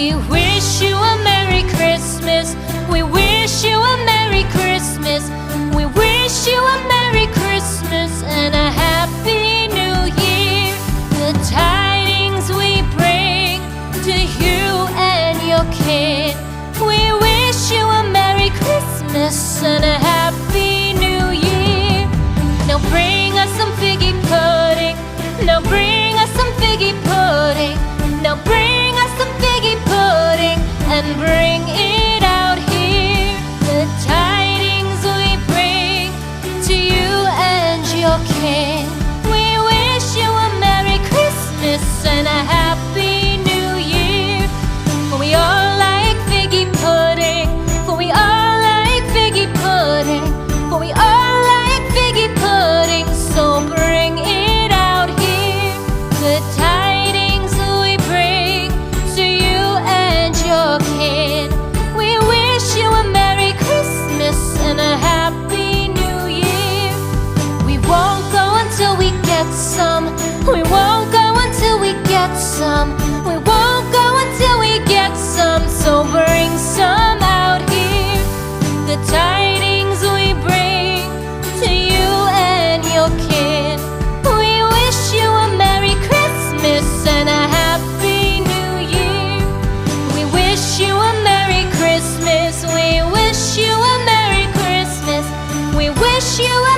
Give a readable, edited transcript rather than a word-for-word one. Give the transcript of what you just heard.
We wish you a Merry Christmas. We wish you a Merry Christmas. We wish you a Merry Christmas and a Happy New Year. The tidings we bring to you and your kid. We wish you a Merry Christmas and a Happy New Year. Now bring us some figgy pudding. Now bring us some figgy pudding. Now bring us some figgy pudding and bring it out here. The tidings we bring to you and your king. We wish you a Merry Christmas and a Happy New Year. For we all like figgy pudding. For we all like figgy pudding. For we all like figgy pudding. So bring it out here. The tidings we bring to you and your kid. We wish you a Merry Christmas and a Happy New Year. We won't go until we get some. We won't go until we get some. We won't go until we get some. So bring some out here. The tidings we bring to you and your kid. We wish you a Merry Christmas and a Happy New Year. We wish you a Merry Christmas. We wish you a Merry Christmas. We wish you a